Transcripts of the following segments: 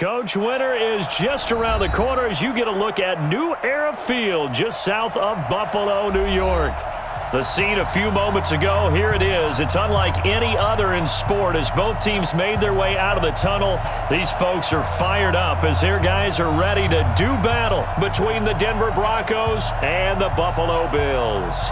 Coach, winter is just around the corner as you get a look at New Era Field just south of Buffalo, New York. The scene a few moments ago, here it is. It's unlike any other in sport as both teams made their way out of the tunnel. These folks are fired up as their guys are ready to do battle between the Denver Broncos and the Buffalo Bills.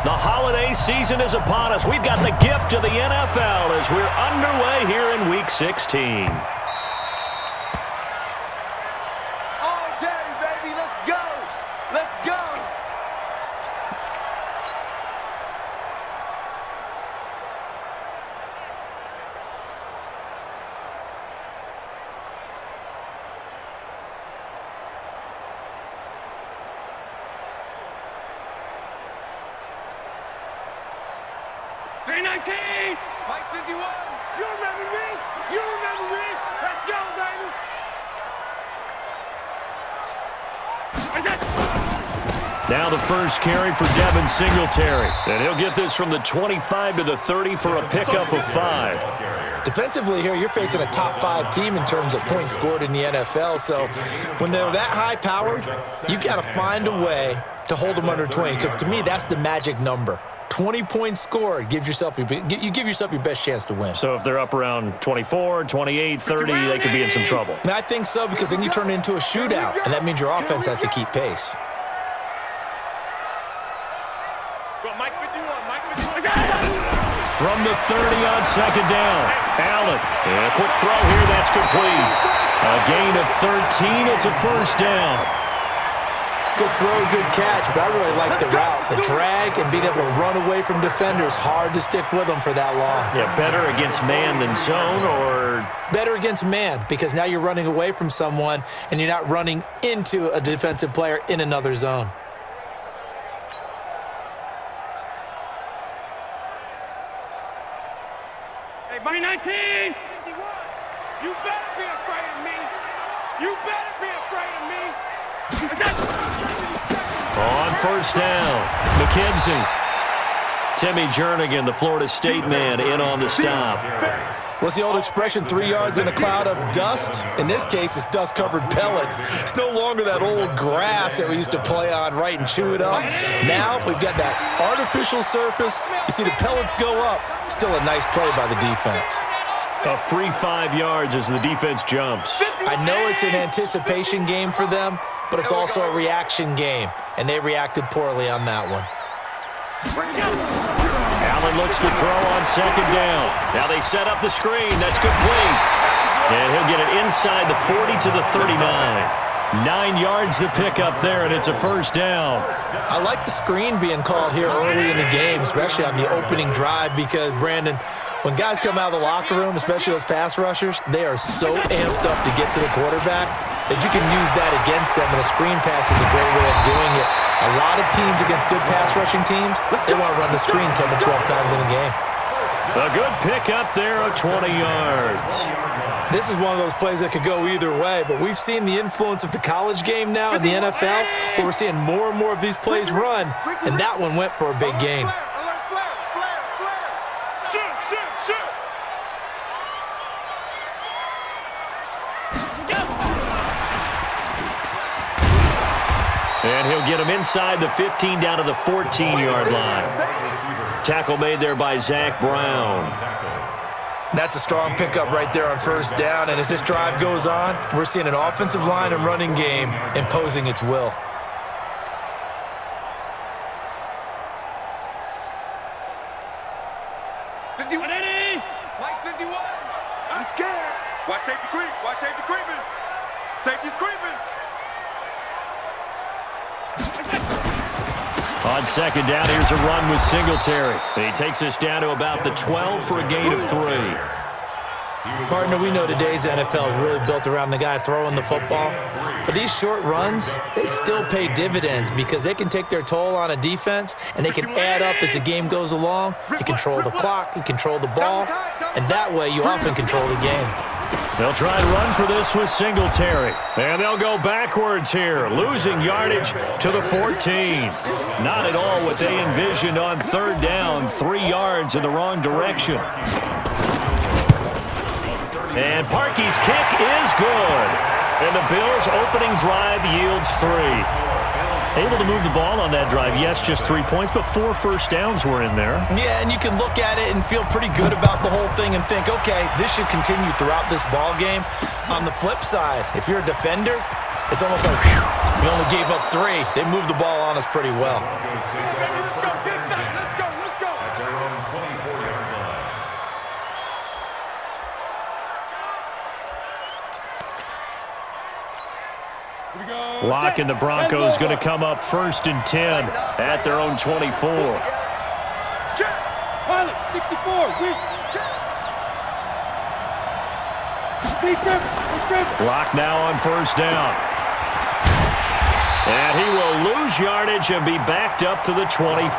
The holiday season is upon us. We've got the gift of the NFL as we're underway here in Week 16. All day, baby. Let's go. Let's go. Mike 51, you remember me? You remember me? Let's go, baby! Now the first carry for Devin Singletary. And he'll get this from the 25 to the 30 for a pickup of 5. Defensively here, you're facing a top 5 team in terms of points scored in the NFL. So when they're that high powered, you've got to find a way to hold them under 20. Because to me, that's the magic number. 20 points scored, you give yourself your best chance to win. So if they're up around 24, 28, 30, they could be in some trouble. And I think so, because then you turn it into a shootout, and that means your offense has to keep pace. From the 30 on second down, Allen. And a quick throw here, that's complete. A gain of 13, it's a first down. Good throw, good catch, but I really like the route. The drag and being able to run away from defenders, hard to stick with them for that long. Yeah, better against man than zone, or? Better against man, because now you're running away from someone and you're not running into a defensive player in another zone. Hey, Mike 19! You better be afraid of me! You better be afraid of me! On first down, McKenzie. Timmy Jernigan, the Florida State man, in on the stop. What's the old expression, 3 yards in a cloud of dust? In this case, it's dust-covered pellets. It's no longer that old grass that we used to play on, right, and chew it up. Now we've got that artificial surface. You see the pellets go up. Still a nice play by the defense. A free 5 yards as the defense jumps. I know it's an anticipation game for them, but it's also a reaction game, and they reacted poorly on that one. Allen looks to throw on second down. Now they set up the screen. That's complete. And he'll get it inside the 40 to the 39. 9 yards to pick up there, and it's a first down. I like the screen being called here early in the game, especially on the opening drive, because, Brandon, when guys come out of the locker room, especially those pass rushers, they are so amped up to get to the quarterback that you can use that against them, and a screen pass is a great way of doing it. A lot of teams against good pass rushing teams, they want to run the screen 10 to 12 times in a game. A good pick up there of 20 yards. This is one of those plays that could go either way, but we've seen the influence of the college game now in the NFL, where we're seeing more and more of these plays run, and that one went for a big gain. And he'll get him inside the 15 down to the 14-yard line. Tackle made there by Zach Brown. That's a strong pickup right there on first down, and as this drive goes on, we're seeing an offensive line and running game imposing its will. Mike 51! I'm scared! Watch safety creep! Watch safety creeping! Safety's creeping! On second down, here's a run with Singletary. He takes us down to about the 12 for a gain of 3. Partner, we know today's NFL is really built around the guy throwing the football. But these short runs, they still pay dividends because they can take their toll on a defense and they can add up as the game goes along. You control the clock, you control the ball, and that way you often control the game. They'll try and run for this with Singletary. And they'll go backwards here, losing yardage to the 14. Not at all what they envisioned on third down, 3 yards in the wrong direction. And Parkey's kick is good. And the Bills' opening drive yields 3. Able to move the ball on that drive. Yes, just 3 points, but 4 first downs were in there. Yeah, and you can look at it and feel pretty good about the whole thing and think, okay, this should continue throughout this ball game. On the flip side, if you're a defender, it's almost like, whew, we only gave up 3. They moved the ball on us pretty well. Locke and the Broncos going to come up 1st and 10 at their own 24. Pilot, 64, Locke now on 1st down. And he will lose yardage and be backed up to the 24.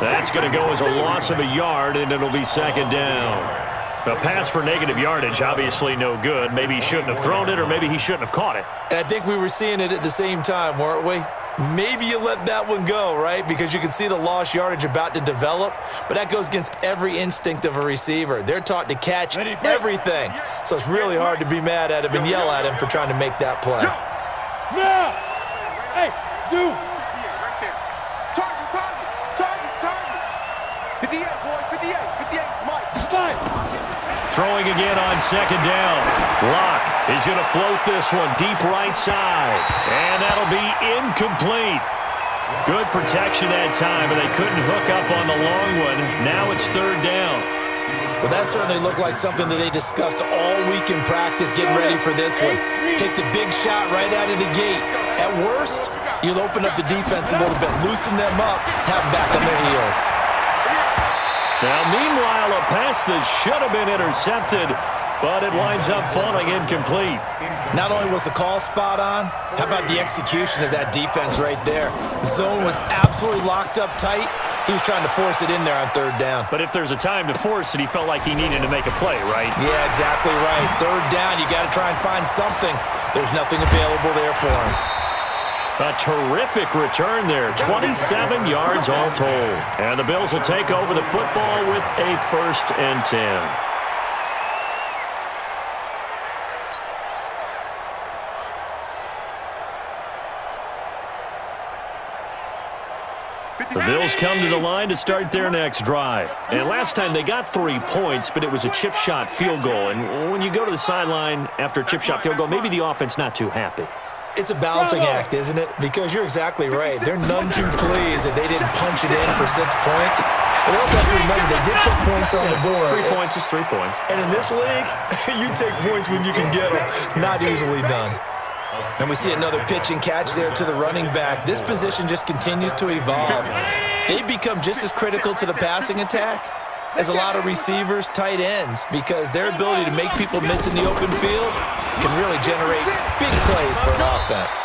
That's going to go as a loss of a yard, and it'll be 2nd down. A pass for negative yardage, obviously no good. Maybe he shouldn't have thrown it, or maybe he shouldn't have caught it. And I think we were seeing it at the same time, weren't we? Maybe you let that one go, right? Because you can see the lost yardage about to develop, but that goes against every instinct of a receiver. They're taught to catch everything. So it's really hard to be mad at him and yell at him for trying to make that play. Now! Hey, Zoo! 58, boys, 58, Mike. Throwing again on 2nd down. Locke is going to float this one deep right side. And that'll be incomplete. Good protection that time, but they couldn't hook up on the long one. Now it's 3rd down. Well, that certainly looked like something that they discussed all week in practice, getting ready for this one. Take the big shot right out of the gate. At worst, you'll open up the defense a little bit, loosen them up, have them back on their heels. Now, meanwhile, a pass that should have been intercepted, but it winds up falling incomplete. Not only was the call spot on, how about the execution of that defense right there? Zone was absolutely locked up tight. He was trying to force it in there on 3rd down. But if there's a time to force it, he felt like he needed to make a play, right? Yeah, exactly right. 3rd down, you got to try and find something. There's nothing available there for him. A terrific return there, 27 yards all told. And the Bills will take over the football with a 1st and 10. The Bills come to the line to start their next drive. And last time they got 3 points, but it was a chip shot field goal. And when you go to the sideline after a chip shot field goal, maybe the offense not too happy. It's a balancing act, isn't it? Because you're exactly right. They're none too pleased that they didn't punch it in for 6 points. But they also have to remember they did put points on the board. 3 points is 3 points. And in this league, you take points when you can get them. Not easily done. And we see another pitch and catch there to the running back. This position just continues to evolve. They become just as critical to the passing attack as a lot of receivers, tight ends, because their ability to make people miss in the open field can really generate big plays for an offense.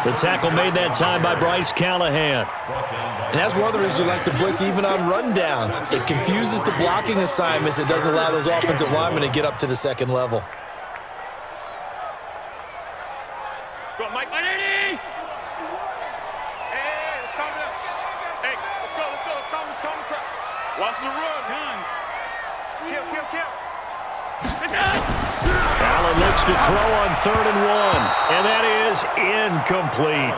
The tackle made that time by Bryce Callahan. And that's one of the reasons you like to blitz even on rundowns. It confuses the blocking assignments. It doesn't allow those offensive linemen to get up to the 2nd level. Go, Mike. Hey, let's calm down. Hey, let's go. Calm the crowd. Watch the run. Kill. Allen looks to throw on 3rd and 1, and that is incomplete.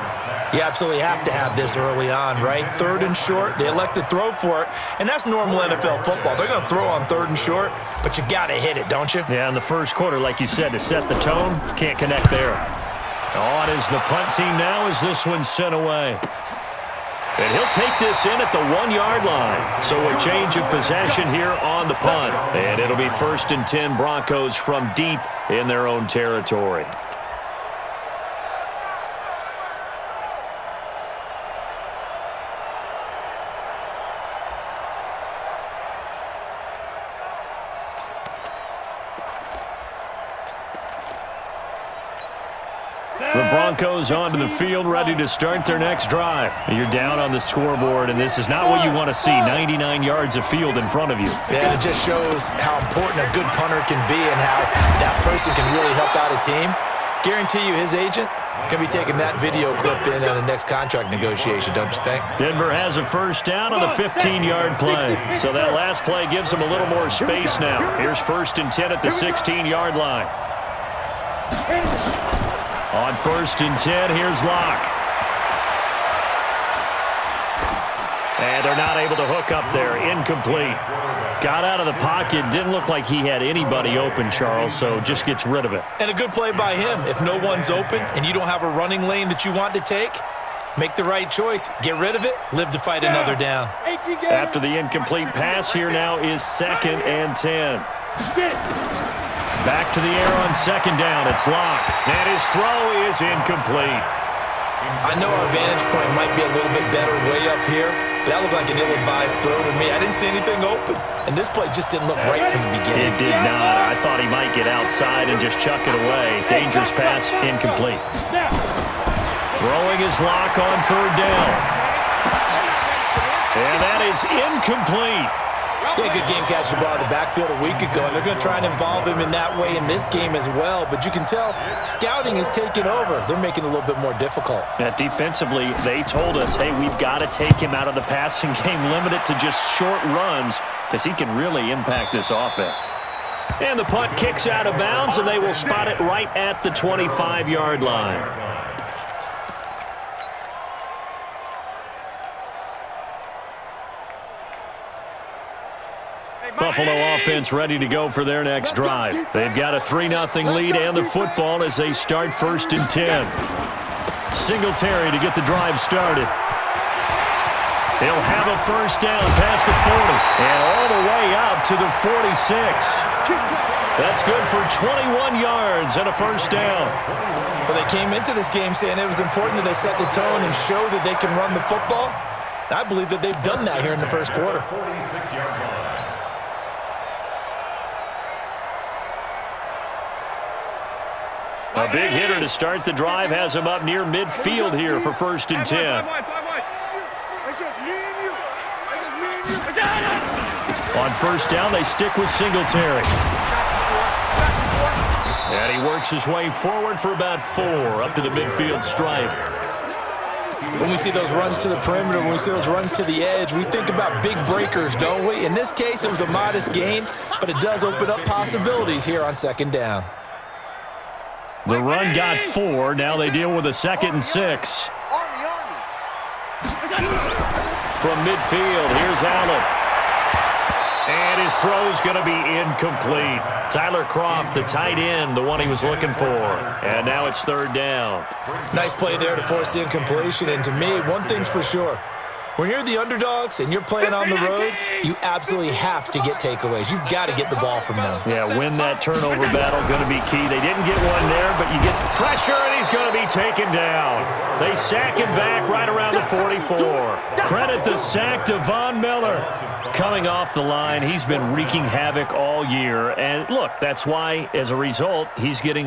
You absolutely have to have this early on, right? 3rd and short, they elect to throw for it, and that's normal NFL football. They're going to throw on 3rd and short, but you've got to hit it, don't you? Yeah, in the first quarter, like you said, to set the tone, can't connect there. On is the punt team now as this one's sent away. And he'll take this in at the 1-yard line. So a change of possession here on the punt. And it'll be 1st and 10 Broncos from deep in their own territory. The Broncos onto the field, ready to start their next drive. You're down on the scoreboard, and this is not what you want to see, 99 yards of field in front of you. Yeah, it just shows how important a good punter can be and how that person can really help out a team. Guarantee you his agent can be taking that video clip in on the next contract negotiation, don't you think? Denver has a first down on the 15-yard play. So that last play gives them a little more space now. Here's 1st and 10 at the 16-yard line. On 1st and 10, here's Locke. And they're not able to hook up there. Incomplete. Got out of the pocket. Didn't look like he had anybody open, Charles, so just gets rid of it. And a good play by him. If no one's open and you don't have a running lane that you want to take, make the right choice. Get rid of it. Live to fight another down. After the incomplete pass, here now is 2nd and 10. Back to the air on 2nd down. It's Locke. And his throw is incomplete. I know our vantage point might be a little bit better way up here, but that looked like an ill-advised throw to me. I didn't see anything open, and this play just didn't look right from the beginning. It did not. I thought he might get outside and just chuck it away. Dangerous pass, incomplete. Throwing his Locke on 3rd down. And that is incomplete. He had a good game catching the ball in the backfield a week ago, and they're going to try and involve him in that way in this game as well. But you can tell scouting is taking over. They're making it a little bit more difficult. Yeah, defensively, they told us, hey, we've got to take him out of the passing game, limit it to just short runs, because he can really impact this offense. And the punt kicks out of bounds, and they will spot it right at the 25-yard line. Buffalo offense ready to go for their next drive. They've got a 3-0 lead and the football as they start 1st and 10. Singletary to get the drive started. He'll have a first down past the 40 and all the way up to the 46. That's good for 21 yards and a first down. Well, they came into this game saying it was important that they set the tone and show that they can run the football. I believe that they've done that here in the first quarter. A big hitter to start the drive has him up near midfield here for 1st and 10. On 1st down, they stick with Singletary. And he works his way forward for about 4 up to the midfield stripe. When we see those runs to the perimeter, when we see those runs to the edge, we think about big breakers, don't we? In this case, it was a modest gain, but it does open up possibilities here on 2nd down. The run got 4. Now they deal with a 2nd and 6. From midfield, here's Allen. And his throw's going to be incomplete. Tyler Kroft, the tight end, the one he was looking for. And now it's 3rd down. Nice play there to force the incompletion. And to me, one thing's for sure. When you're the underdogs and you're playing on the road, you absolutely have to get takeaways. You've got to get the ball from them. Yeah, win that turnover battle, going to be key. They didn't get one there, but you get pressure, and he's going to be taken down. They sack him back right around the 44. Credit the sack to Von Miller. Coming off the line, he's been wreaking havoc all year. And look, that's why, as a result, he's getting